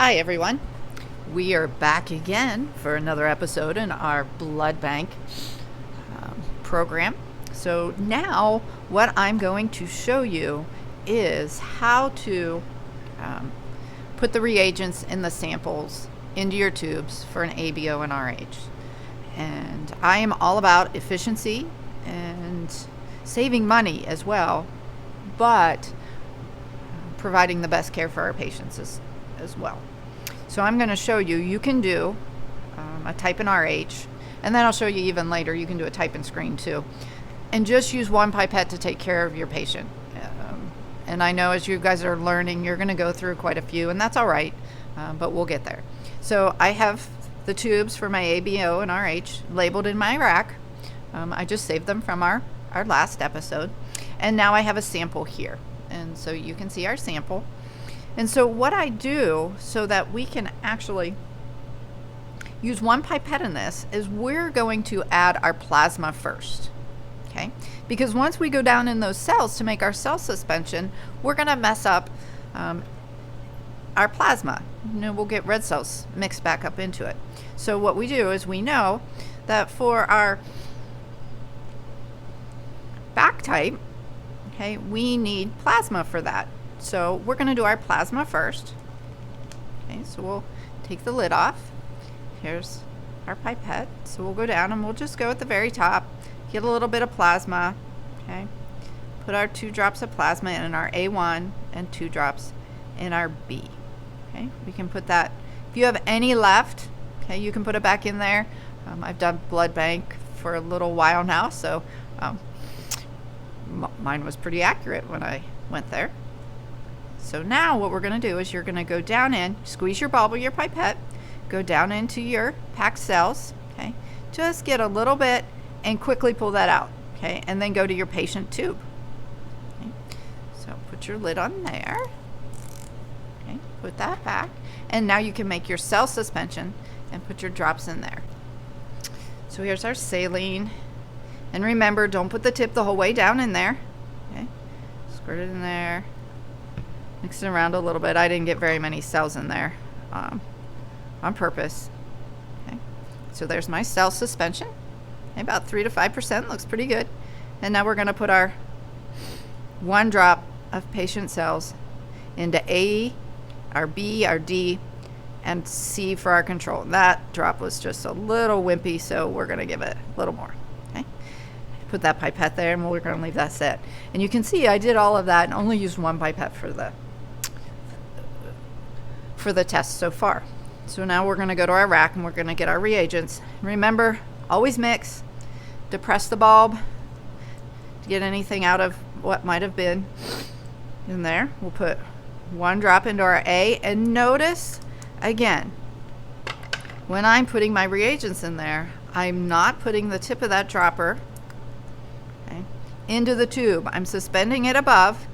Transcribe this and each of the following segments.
Hi everyone. We are back again for another episode in our blood bank program. So now what I'm going to show you is how to put the reagents in the samples into your tubes for an ABO and RH. And I am all about efficiency and saving money as well, but providing the best care for our patients as well. So I'm going to show you, you can do a type in RH, and then I'll show you even later, you can do a type in screen too. And just use one pipette to take care of your patient. And I know as you guys are learning, you're going to go through quite a few, and that's all right, but we'll get there. So I have the tubes for my ABO and RH labeled in my rack. I just saved them from our last episode. And now I have a sample here. And so you can see our sample. And so what I do so that we can actually use one pipette in this is we're going to add our plasma first. Okay? Because once we go down in those cells to make our cell suspension, we're going to mess up our plasma. We'll get red cells mixed back up into it. So what we do is we know that for our back type, okay, we need plasma for that. So we're going to do our plasma first. Okay, so we'll take the lid off. Here's our pipette. So we'll go down and we'll just go at the very top, get a little bit of plasma. Okay, put our 2 drops of plasma in our A1 and 2 drops in our B. Okay, we can put that. If you have any left, okay, you can put it back in there. I've done blood bank for a little while now, so mine was pretty accurate when I went there. So now what we're going to do is you're going to go down in, squeeze your bulb with your pipette, go down into your packed cells, okay? Just get a little bit and quickly pull that out, okay? And then go to your patient tube. Okay? So put your lid on there, okay? Put that back, and now you can make your cell suspension and put your drops in there. So here's our saline, and remember, don't put the tip the whole way down in there, okay? Squirt it in there. Mix it around a little bit. I didn't get very many cells in there on purpose. Okay. So there's my cell suspension. Okay, about 3 to 5%. Looks pretty good. And now we're going to put our 1 drop of patient cells into A, our B, our D, and C for our control. That drop was just a little wimpy, so we're going to give it a little more. Okay. Put that pipette there, and we're going to leave that set. And you can see I did all of that and only used 1 pipette for the test so far. So now we're going to go to our rack and we're going to get our reagents. Remember, always mix. Depress the bulb to get anything out of what might have been in there. We'll put 1 drop into our A, and notice again, when I'm putting my reagents in there, I'm not putting the tip of that dropper into the tube. I'm suspending it above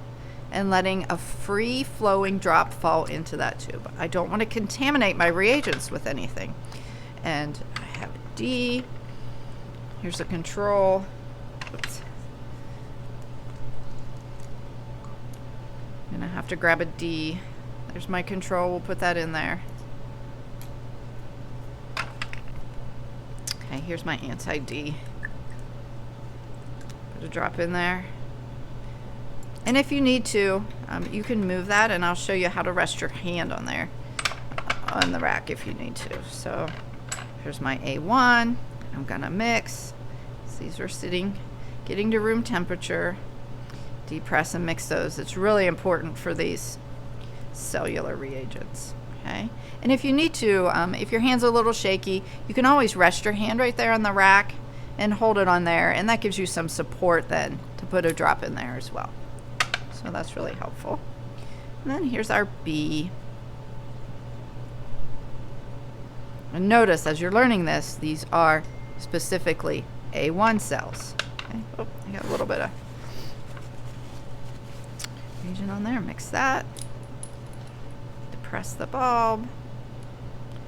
and letting a free flowing drop fall into that tube. I don't want to contaminate my reagents with anything. And I have a D. Here's a control. Oops. I'm gonna have to grab a D. There's my control. We'll put that in there. Okay, here's my anti-D. Put a drop in there. And if you need to, you can move that, and I'll show you how to rest your hand on there on the rack if you need to. So here's my A1. I'm gonna mix. So these are getting to room temperature. Depress and mix those. It's really important for these cellular reagents. Okay. And if you need to, if your hand's a little shaky, you can always rest your hand right there on the rack and hold it on there, and that gives you some support then to put a drop in there as well. So that's really helpful. And then here's our B. And notice as you're learning this, these are specifically A1 cells. Okay. Oh, I got a little bit of reagent on there. Mix that. Depress the bulb.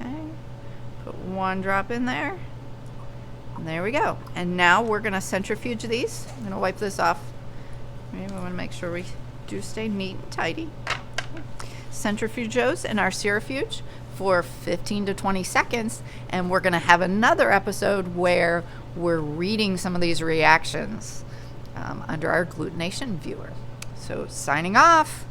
Okay. Put 1 drop in there. And there we go. And now we're going to centrifuge these. I'm going to wipe this off. We want to make sure we do stay neat and tidy. centrifugose in our centrifuge for 15 to 20 seconds, and we're going to have another episode where we're reading some of these reactions under our glutination viewer. So signing off.